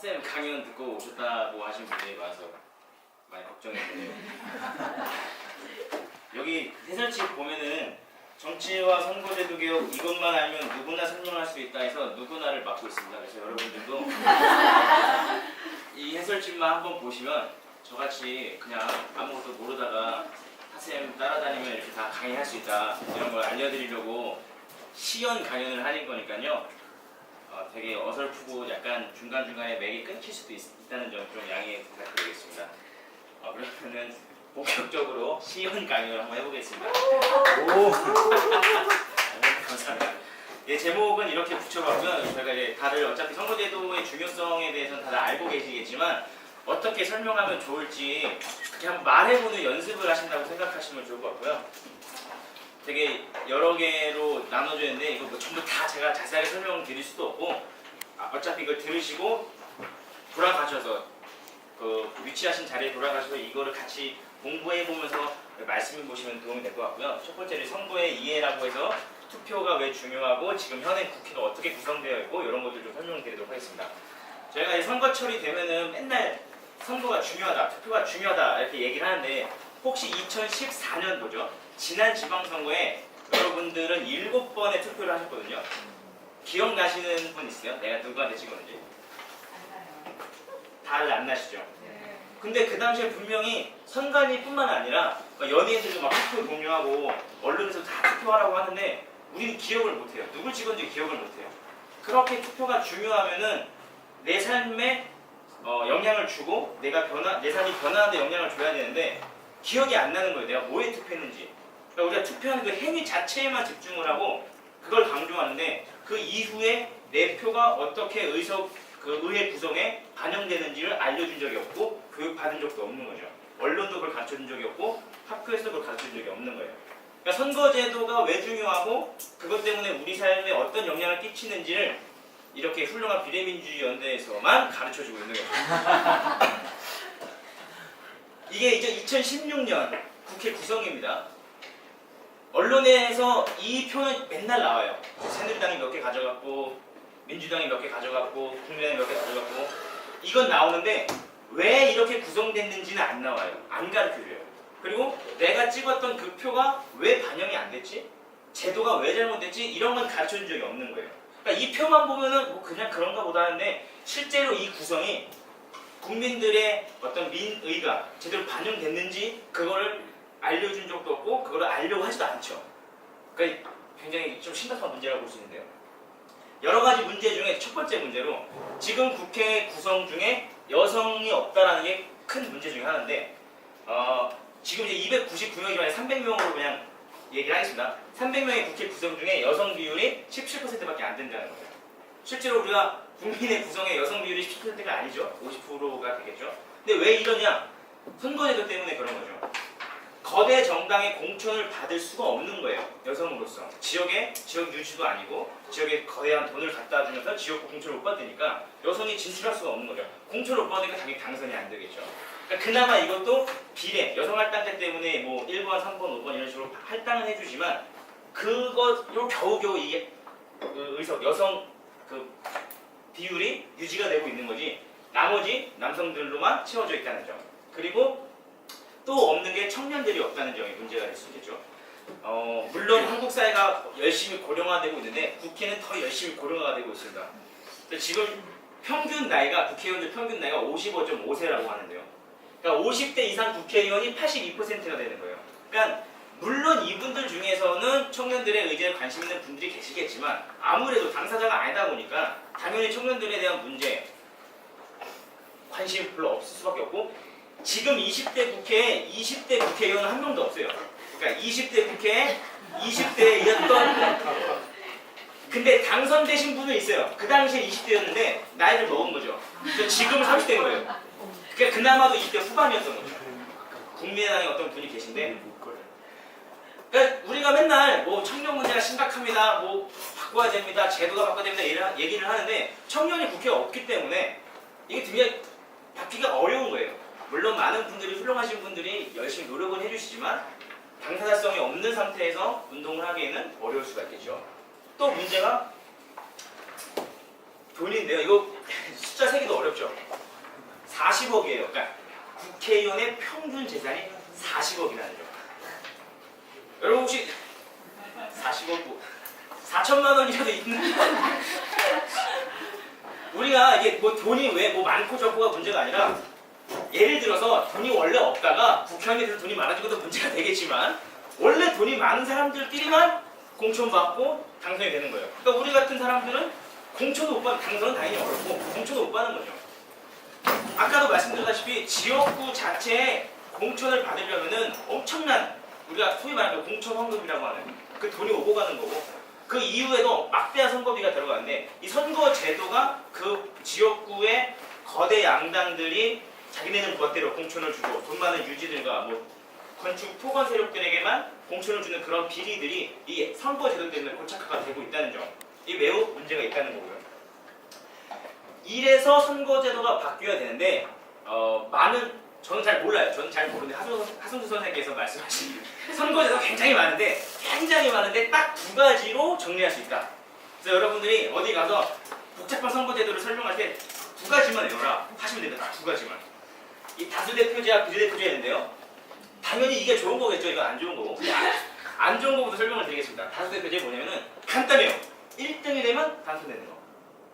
핫쌤 강연 듣고 오셨다고 하신 분들이 많아서 많이 걱정했는데요. 여기 해설집 보면은 정치와 선거제도 개혁 이것만 알면 누구나 설명할 수 있다 해서 누구나를 맡고 있습니다. 그래서 여러분들도 이 해설집만 한번 보시면 저같이 그냥 아무것도 모르다가 핫쌤 따라다니면 이렇게 다 강의할 수 있다 이런 걸 알려드리려고 시연 강연을 하는 거니까요. 되게 어설프고 약간 중간중간에 맥이 끊길 수도 있다는 점 좀 양해 부탁드리겠습니다. 그러면은 본격적으로 시연 강연을 한번 해보겠습니다. 오. 감사합니다. 예, 제목은 이렇게 붙여봤고요. 저희가 이제 다들 어차피 선거제도의 중요성에 대해서는 다들 알고 계시겠지만 어떻게 설명하면 좋을지 그렇게 한번 말해보는 연습을 하신다고 생각하시면 좋을 것 같고요. 되게 여러 개로 나눠져 있는데 이거 뭐 전부 다 제가 자세하게 설명드릴 수도 없고 어차피 이걸 들으시고 돌아가셔서 그 위치하신 자리에 돌아가셔서 이거를 같이 공부해보면서 말씀해보시면 도움이 될 것 같고요. 첫 번째는 선거의 이해라고 해서 투표가 왜 중요하고 지금 현행 국회가 어떻게 구성되어 있고 이런 것들 좀 설명을 드리도록 하겠습니다. 저희가 이 선거철이 되면은 맨날 선거가 중요하다, 투표가 중요하다 이렇게 얘기를 하는데 혹시 2014년도죠? 지난 지방선거에 여러분들은 7번의 투표를 하셨거든요. 기억나시는 분 있어요? 내가 누구한테 찍었는지? 다들 안 나시죠? 근데 그 당시에 분명히 선관위뿐만 아니라 연예인들도 막 투표 독려하고 언론에서 다 투표하라고 하는데 우리는 기억을 못해요. 누굴 찍었는지 기억을 못해요. 그렇게 투표가 중요하면은 내 삶에 영향을 주고 내 삶이 변화하는 데 영향을 줘야 되는데 기억이 안 나는 거예요. 내가 뭐에 투표했는지. 그러니까 우리가 투표하는 그 행위 자체에만 집중을 하고 그걸 강조하는데 그 이후에 내 표가 어떻게 의회 구성에 반영되는지를 알려준 적이 없고 교육받은 적도 없는 거죠. 언론도 그걸 가르쳐준 적이 없고 학교에서도 그걸 가르쳐준 적이 없는 거예요. 그러니까 선거제도가 왜 중요하고 그것 때문에 우리 삶에 어떤 영향을 끼치는지를 이렇게 훌륭한 비례민주주의 연대에서만 가르쳐주고 있는 거죠. 이게 이제 2016년 국회 구성입니다. 언론에서 이 표는 맨날 나와요. 새누리당이 몇 개 가져갔고 민주당이 몇 개 가져갔고 국민의당이 몇 개 가져갔고 이건 나오는데 왜 이렇게 구성됐는지는 안 나와요. 안 가르쳐줘요. 그리고 내가 찍었던 그 표가 왜 반영이 안 됐지? 제도가 왜 잘못됐지? 이런 건 가르쳐준 적이 없는 거예요. 그러니까 이 표만 보면은 뭐 그냥 그런가 보다 하는데 실제로 이 구성이 국민들의 어떤 민의가 제대로 반영됐는지 그거를 알려준 적도 없고 그걸 알려고 하지도 않죠. 그러니까 굉장히 좀 심각한 문제라고 볼 수 있는데요. 여러 가지 문제 중에 첫 번째 문제로 지금 국회 구성 중에 여성이 없다라는 게 큰 문제 중에 하나인데 지금 이제 299명이면 300명으로 그냥 얘기를 하겠습니다. 300명의 국회 구성 중에 여성 비율이 17%밖에 안 된다는 거예요. 실제로 우리가 국민의 구성의 여성 비율이 17%가 아니죠. 50%가 되겠죠. 근데 왜 이러냐? 선거제도 때문에 그런 거죠. 거대 정당의 공천을 받을 수가 없는 거예요. 여성으로서. 지역 유지도 아니고 지역에 거대한 돈을 갖다 주면서 지역구 공천을 못 받으니까 여성이 진출할 수가 없는 거죠. 공천을 못 받으니까 당연히 당선이 안 되겠죠. 그러니까 그나마 이것도 비례, 여성 할당제 때문에 뭐 1번, 3번, 5번 이런 식으로 할당은 해주지만 그것로 겨우겨우 이게 여성 비율이 유지가 되고 있는 거지 나머지 남성들로만 채워져 있다는 점. 그리고 또 없는 게 청년들이 없다는 점이 문제가 될 수 있겠죠. 물론 한국 사회가 열심히 고령화되고 있는데 국회는 더 열심히 고령화가 되고 있습니다. 지금 평균 나이가 국회의원들 평균 나이가 55.5세라고 하는데요. 그러니까 50대 이상 국회의원이 82%가 되는 거예요. 그러니까 물론 이분들 중에서는 청년들의 의제에 관심 있는 분들이 계시겠지만 아무래도 당사자가 아니다 보니까 당연히 청년들에 대한 문제 관심이 별로 없을 수밖에 없고 지금 20대 국회에 20대 국회의원은 한 명도 없어요. 그러니까 20대 국회에 20대였던 근데 당선되신 분은 있어요. 그 당시에 20대였는데 나이를 먹은 거죠. 지금은 30대인 거예요. 그러니까 그나마도 20대 후반이었던 거죠. 국민의당에 어떤 분이 계신데 그러니까 우리가 맨날 뭐 청년 문제가 심각합니다. 뭐 바꿔야 됩니다. 제도가 바꿔야 됩니다. 이런 얘기를 하는데 청년이 국회에 없기 때문에 이게 굉장히 바뀌기가 어려운 거예요. 물론 많은 분들이 훌륭하신 분들이 열심히 노력은 해주시지만 당사자성이 없는 상태에서 운동을 하기에는 어려울 수가 있겠죠. 또 문제가 돈인데요. 이거 숫자 세기도 어렵죠. 40억이에요. 그러니까 국회의원의 평균 재산이 40억이라는 점. 여러분 혹시 40억 4천만 원이라도 있는 우리가 이게 뭐 돈이 왜 뭐 많고 적고가 문제가 아니라 예를 들어서 돈이 원래 없다가 국회의원에 대해서 돈이 많아진 것도 문제가 되겠지만 원래 돈이 많은 사람들끼리만 공천받고 당선이 되는 거예요. 그러니까 우리 같은 사람들은 공천도 못 받는, 당선은 당연히 어렵고 공천도 못 받는 거죠. 아까도 말씀드렸다시피 지역구 자체에 공천을 받으려면은 엄청난 우리가 소위 말하는 공천 헌금이라고 하는 그 돈이 오고 가는 거고 그 이후에도 막대한 선거비가 들어가는데 이 선거 제도가 그 지역구의 거대 양당들이 자기네는 멋대로 공천을 주고 돈 많은 유지들과 뭐 건축 토건 세력들에게만 공천을 주는 그런 비리들이 이 선거 제도 때문에 고착화가 되고 있다는 점, 이 매우 문제가 있다는 거고요. 이래서 선거 제도가 바뀌어야 되는데 저는 잘 몰라요. 저는 잘 모르는데 하승수 선생님께서 말씀하신 선거 제도가 굉장히 많은데 딱 두 가지로 정리할 수 있다. 그래서 여러분들이 어디 가서 복잡한 선거 제도를 설명할 때 두 가지만 외워라 하시면 됩니다. 딱 두 가지만. 이 다수대표제와 비례대표제인데요. 당연히 이게 좋은 거겠죠. 이거 안 좋은 거고. 안 좋은 거부터 설명을 드리겠습니다. 다수대표제 뭐냐면은 간단해요. 1등이 되면 당선되는 거.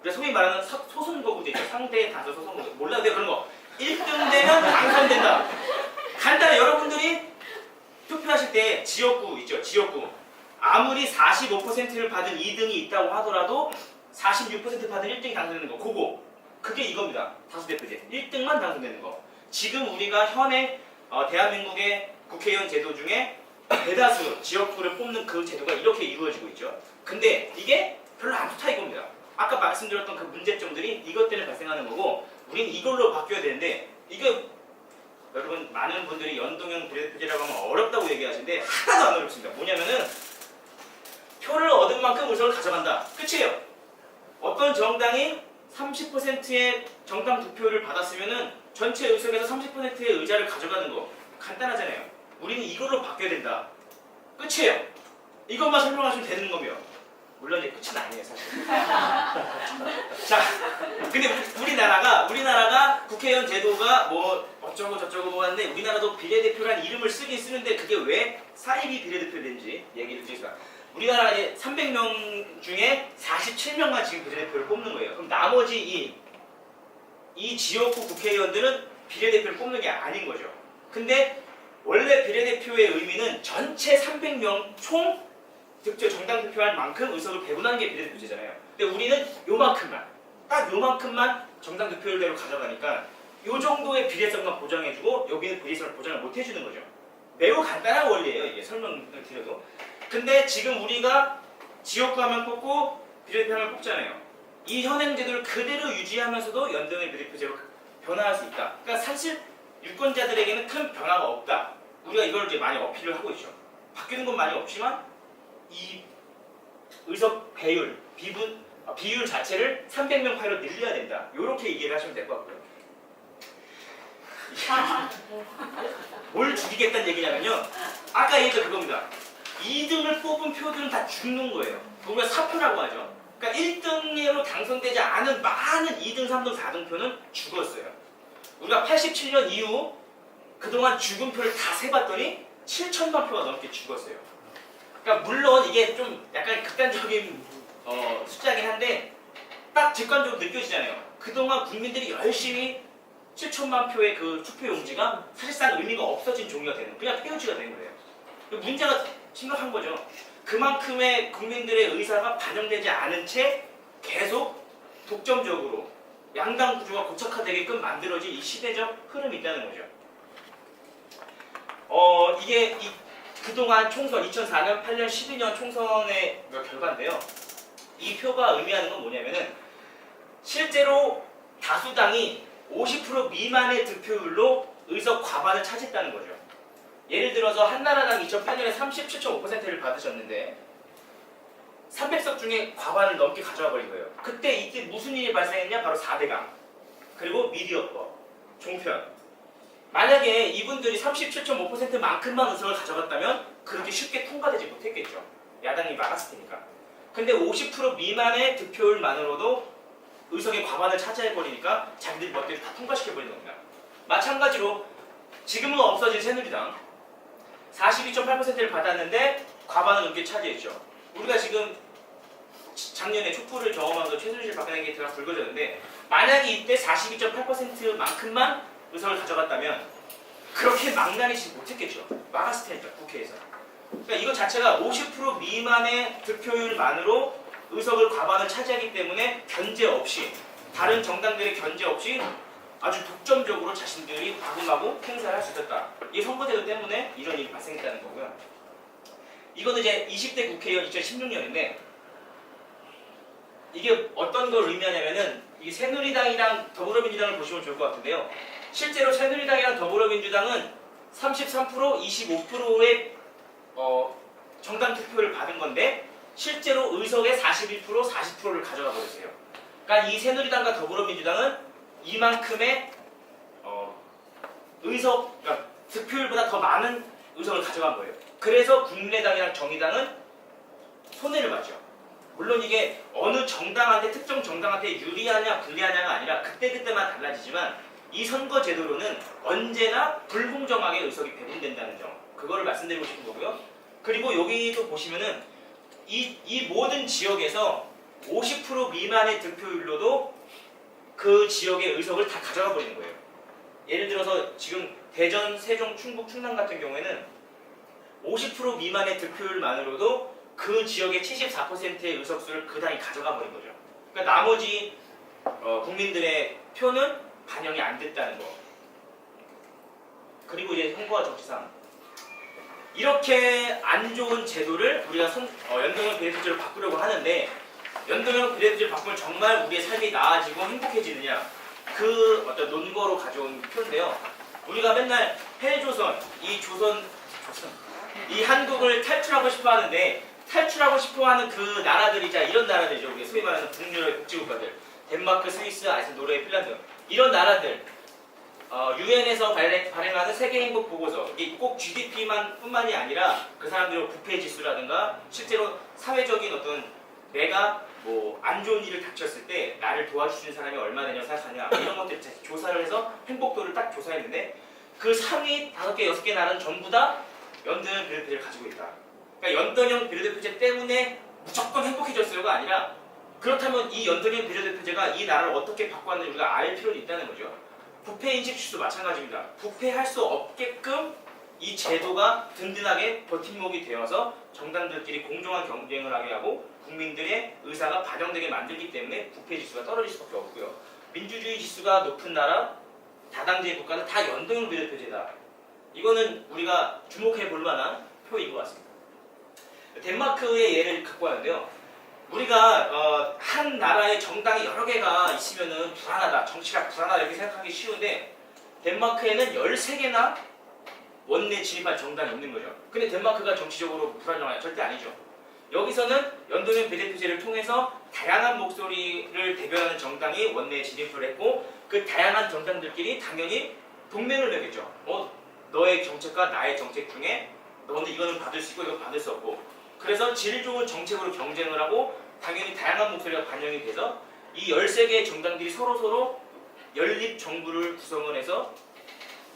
그래서 소위 말하는 소선거구제 있죠. 상대 단서 소선거구. 몰라도 돼요. 그런 거. 1등 되면 당선된다. 간단해. 여러분들이 투표하실 때 지역구 있죠. 지역구. 아무리 45%를 받은 2등이 있다고 하더라도 46% 받은 1등이 당선되는 거. 그게 이겁니다. 다수대표제. 1등만 당선되는 거. 지금 우리가 현행 대한민국의 국회의원 제도 중에 대다수 지역구를 뽑는 그 제도가 이렇게 이루어지고 있죠. 근데 이게 별로 안 좋다 이겁니다. 아까 말씀드렸던 그 문제점들이 이것 때문에 발생하는 거고 우린 이걸로 바뀌어야 되는데 이게 여러분 많은 분들이 연동형 비례대표제라고 하면 어렵다고 얘기하시는데 하나도 안 어렵습니다. 뭐냐면은 표를 얻은 만큼 의석을 가져간다. 끝이에요. 어떤 정당이 30%의 정당 득표를 받았으면은 전체 의석에서 30%의 의자를 가져가는 거 간단하잖아요. 우리는 이걸로 바뀌어야 된다. 끝이에요. 이것만 설명하시면 되는 거며. 물론 이제 끝은 아니에요 사실. 자, 근데 우리나라가 국회의원 제도가 뭐 어쩌고 저쩌고 뭐 하는데 우리나라도 비례대표란 이름을 쓰긴 쓰는데 그게 왜 사이비 비례대표인지 얘기를 드리겠습니다. 우리나라 이제 300명 중에 47명만 지금 비례대표를 뽑는 거예요. 그럼 나머지 이 지역구 국회의원들은 비례대표를 뽑는 게 아닌 거죠. 근데 원래 비례대표의 의미는 전체 300명 총 정당 득표할 만큼 의석을 배분하는 게 비례대표제잖아요. 근데 우리는 딱 요만큼만 정당 득표율대로 가져가니까 요 정도의 비례성만 보장해주고 여기는 비례성을 보장을 못 해주는 거죠. 매우 간단한 원리예요. 이게 설명을 드려도. 근데 지금 우리가 지역구 하면 뽑고 비례대표 하면 뽑잖아요. 이 현행 제도를 그대로 유지하면서도 연동형 비례대표제로 변화할 수 있다. 그러니까 사실 유권자들에게는 큰 변화가 없다. 우리가 이걸 이제 많이 어필을 하고 있죠. 바뀌는 건 많이 없지만 이 의석 배율, 비율 자체를 300명 파일로 늘려야 된다. 이렇게 이해를 하시면 될 것 같고요. 뭘 죽이겠다는 얘기냐면요. 아까 얘기했던 그겁니다. 2등을 뽑은 표들은 다 죽는 거예요. 우리가 사표라고 하죠. 그러니까 1등으로 당선되지 않은 많은 2등, 3등, 4등 표는 죽었어요. 우리가 87년 이후 그동안 죽은 표를 다 세봤더니 7천만 표가 넘게 죽었어요. 그러니까 물론 이게 좀 약간 극단적인 숫자긴 한데 딱 직관적으로 느껴지잖아요. 그동안 국민들이 열심히 7천만 표의 그 투표용지가 사실상 의미가 없어진 종이가 되는 그냥 폐용지가 되는 거예요. 문제가 심각한 거죠. 그만큼의 국민들의 의사가 반영되지 않은 채 계속 독점적으로 양당 구조가 고착화되게끔 만들어진 이 시대적 흐름이 있다는 거죠. 이게 그동안 총선 2004년, 8년, 12년 총선의 결과인데요. 이 표가 의미하는 건 뭐냐면은 실제로 다수당이 50% 미만의 득표율로 의석 과반을 차지했다는 거죠. 예를 들어서 한나라당 2008년에 37.5%를 받으셨는데 300석 중에 과반을 넘게 가져와 버린 거예요. 이때 무슨 일이 발생했냐? 바로 4대강 그리고 미디어법, 종편. 만약에 이분들이 37.5%만큼만 의석을 가져갔다면 그렇게 쉽게 통과되지 못했겠죠. 야당이 많았을 테니까. 근데 50% 미만의 득표율만으로도 의석의 과반을 차지해버리니까 자기들 멋대로 다 통과시켜버리는 겁니다. 마찬가지로 지금은 없어진 새누리당 42.8%를 받았는데 과반을 넘게 차지했죠. 우리가 지금 작년에 촛불을 경험하면서 최순실 박근혜 게이트가 불거졌는데 만약에 이때 42.8%만큼만 의석을 가져갔다면 그렇게 망나니지 못했겠죠. 막았을 테니까 국회에서. 그러니까 이것 자체가 50% 미만의 득표율만으로 의석을 과반을 차지하기 때문에 견제 없이 다른 정당들의 견제 없이 아주 독점적으로 자신들이 마구마구 행사를 할 수 있었다. 이 선거제도 때문에 이런 일이 발생했다는 거고요. 이거는 이제 20대 국회의원 2016년인데 이게 어떤 걸 의미하냐면은 이 새누리당이랑 더불어민주당을 보시면 좋을 것 같은데요. 실제로 새누리당이랑 더불어민주당은 33%, 25%의 정당 투표를 받은 건데 실제로 의석의 41%, 40%를 가져가 버렸어요. 그러니까 이 새누리당과 더불어민주당은 이만큼의 의석, 그러니까 득표율보다 더 많은 의석을 가져간 거예요. 그래서 국민의당이랑 정의당은 손해를 봤죠. 물론 이게 어느 정당한테 특정 정당한테 유리하냐 불리하냐가 아니라 그때그때만 달라지지만 이 선거 제도로는 언제나 불공정하게 의석이 배분된다는 점, 그거를 말씀드리고 싶은 거고요. 그리고 여기도 보시면은 이 모든 지역에서 50% 미만의 득표율로도 그 지역의 의석을 다 가져가 버리는 거예요. 예를 들어서 지금 대전, 세종, 충북, 충남 같은 경우에는 50% 미만의 득표율만으로도 그 지역의 74%의 의석수를 그 당이 가져가 버린 거죠. 그러니까 나머지 국민들의 표는 반영이 안 됐다는 거. 그리고 이제 선거와 정치상 이렇게 안 좋은 제도를 우리가 연동형 비례대표제로 바꾸려고 하는데 연동형 비례대표제를 바꾸면 정말 우리의 삶이 나아지고 행복해지느냐 그 어떤 논거로 가져온 표인데요. 우리가 맨날 헬조선, 이 한국을 탈출하고 싶어 하는데 탈출하고 싶어 하는 그 나라들이자 이런 나라들이죠. 우리 소위 말하는 북유럽의 복지국가들, 덴마크, 스위스, 아이슬란드, 노르웨이, 핀란드 이런 나라들 유엔에서 발행하는 세계행복보고서 이게 꼭 GDP만 뿐만이 아니라 그 사람들의 부패지수라든가 실제로 사회적인 어떤 내가 뭐 안 좋은 일을 닥쳤을 때 나를 도와주시는 사람이 얼마나 되냐고 생각하냐 이런 것들 조사를 해서 행복도를 딱 조사했는데 그 상위 5개, 6개 나라는 전부 다 연동형 비례대표제를 가지고 있다. 그러니까 연동형 비례대표제 때문에 무조건 행복해졌어요가 아니라 그렇다면 이 연동형 비례대표제가 이 나라를 어떻게 바꿔왔는지 우리가 알 필요도 있다는 거죠. 부패인식 지수도 마찬가지입니다. 부패할 수 없게끔 이 제도가 든든하게 버팀목이 되어서 정당들끼리 공정한 경쟁을 하게 하고 국민들의 의사가 반영되게 만들기 때문에 부패 지수가 떨어질 수밖에 없고요. 민주주의 지수가 높은 나라, 다당제 국가는 다 연동형 비례대표제다. 이거는 우리가 주목해 볼 만한 표인 것 같습니다. 덴마크의 예를 갖고 왔는데요. 우리가 한 나라의 정당이 여러 개가 있으면은 불안하다, 정치가 불안하다 이렇게 생각하기 쉬운데 덴마크에는 13개나 원내 진입한 정당이 있는 거죠. 근데 덴마크가 정치적으로 불안정하냐? 절대 아니죠. 여기서는 연동형 비례대표제를 통해서 다양한 목소리를 대변하는 정당이 원내에 진입을 했고 그 다양한 정당들끼리 당연히 동맹을 맺겠죠. 너의 정책과 나의 정책 중에 너는 이거는 받을 수 있고 이건 받을 수 없고 그래서 질 좋은 정책으로 경쟁을 하고 당연히 다양한 목소리가 반영이 돼서 이 13개의 정당들이 서로서로 연립 정부를 구성을 해서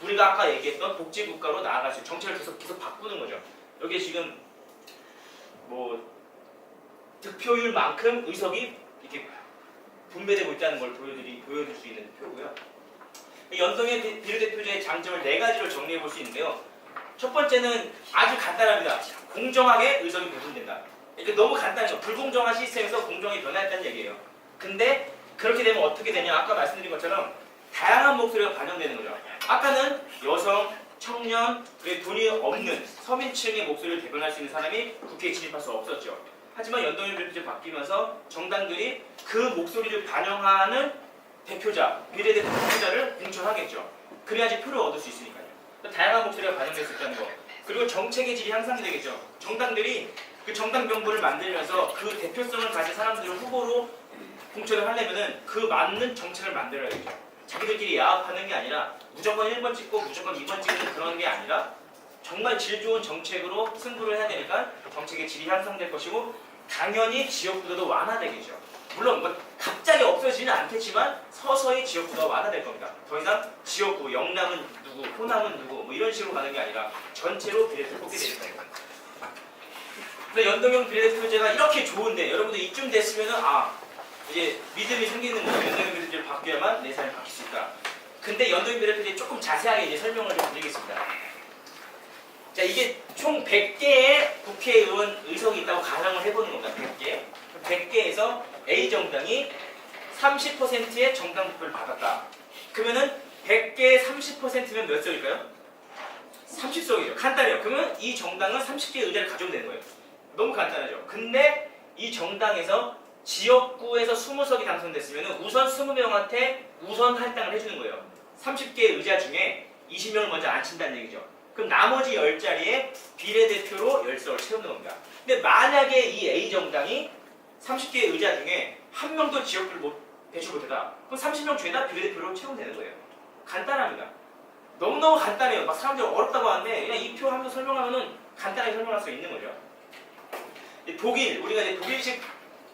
우리가 아까 얘기했던 복지국가로 나아갈 수 있는 정책을 계속 바꾸는 거죠. 여기에 지금 뭐 득표율만큼 의석이 이렇게 분배되고 있다는 걸 보여줄 수 있는 표고요. 연동형 비례대표제의 장점을 4가지로 정리해 볼 수 있는데요. 첫 번째는 아주 간단합니다. 공정하게 의석이 배분된다. 이게 너무 간단해요. 불공정한 시스템에서 공정이 변화했다는 얘기예요. 근데 그렇게 되면 어떻게 되냐? 아까 말씀드린 것처럼 다양한 목소리가 반영되는 거죠. 아까는 여성, 청년, 그리고 돈이 없는 서민층의 목소리를 대변할 수 있는 사람이 국회에 진입할 수 없었죠. 하지만 연동형 비례대표제 바뀌면서 정당들이 그 목소리를 반영하는 대표자, 비례대표자를 공천하겠죠. 그래야지 표를 얻을 수 있으니까요. 다양한 목소리가 반영될 수 있다는 거. 그리고 정책의 질이 향상이 되겠죠. 정당들이 그 정당 명부를 만들면서 그 대표성을 가진 사람들을 후보로 공천을 하려면은 그 맞는 정책을 만들어야겠죠. 자기들끼리 야합하는 게 아니라 무조건 1번 찍고 무조건 2번 찍는 그런 게 아니라 정말 질 좋은 정책으로 승부를 해야 되니까 정책의 질이 향상될 것이고 당연히 지역구도도 완화되겠죠. 물론 뭐 갑자기 없어지지는 않겠지만 서서히 지역구가 완화될 겁니다. 더 이상 지역구 영남은 누구, 호남은 누구 뭐 이런 식으로 가는 게 아니라 전체로 비례대표를 뽑게 되는 거예요. 근데 연동형 비례대표제가 이렇게 좋은데 여러분들 이쯤 됐으면은 이제 믿음이 생기는 거예요. 연동형 비례대표제를 바뀌어야만 내 삶이 바뀔 수 있다. 근데 연동형 비례대표제 조금 자세하게 이제 설명을 좀 드리겠습니다. 자, 이게 총 100개의 국회의원 의석이 있다고 가정을 해보는 겁니다. 100개. 100개에서 A 정당이 30%의 정당 투표를 받았다. 그러면은 100개의 30%면 몇 석일까요? 30석이죠. 간단해요. 그러면 이 정당은 30개의 의자를 가져오면 되는 거예요. 너무 간단하죠. 근데 이 정당에서 지역구에서 20석이 당선됐으면 우선 20명한테 우선 할당을 해주는 거예요. 30개의 의자 중에 20명을 먼저 앉힌다는 얘기죠. 그럼 나머지 10자리에 비례대표로 10석을 채우는 겁니다. 근데 만약에 이 A정당이 30개의 의자 중에 한 명도 지역구를 배출 못했다. 그럼 30명 죄다 비례대표로 채우면 되는 거예요. 간단합니다. 너무너무 간단해요. 막 사람들이 어렵다고 하는데 그냥 이 표 하면서 설명하면은 간단하게 설명할 수 있는 거죠. 독일, 우리가 이제 독일식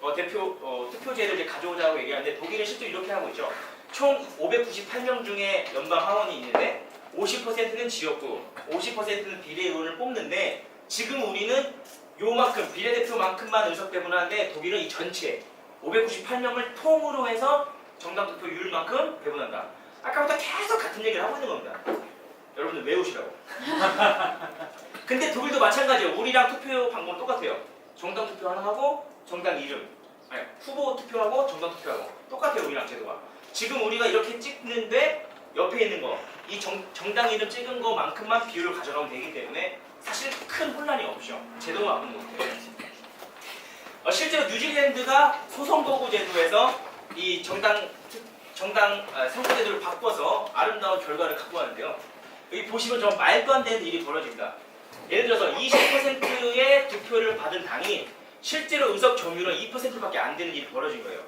투표제를 이제 가져오자고 얘기하는데 독일은 실제로 이렇게 하고 있죠. 총 598명 중에 연방 하원이 있는데 50%는 지역구, 50%는 비례의원을 뽑는데 지금 우리는 요만큼 비례대표만큼만 의석 배분하는데 독일은 이 전체 598명을 통으로 해서 정당 투표율만큼 배분한다. 아까부터 계속 같은 얘기를 하고 있는 겁니다. 여러분들 외우시라고. 근데 독일도 마찬가지예요. 우리랑 투표 방법은 똑같아요. 정당 투표 하나 하고 정당 이름, 아니 후보 투표하고 정당 투표하고 똑같아요. 우리랑 제도가. 지금 우리가 이렇게 찍는데 옆에 있는 거, 이 정당 이름 찍은 거만큼만 비율을 가져가면 되기 때문에 사실 큰 혼란이 없죠. 제도가 바꾸는 것같아요. 실제로 뉴질랜드가 소선거구 제도에서 이 정당 선거제도를 바꿔서 아름다운 결과를 갖고 왔는데요. 여기 보시면 정말 말도 안 되는 일이 벌어집니다. 예를 들어서 20%의 득표를 받은 당이 실제로 의석 점유율은 2%밖에 안 되는 일이 벌어진 거예요.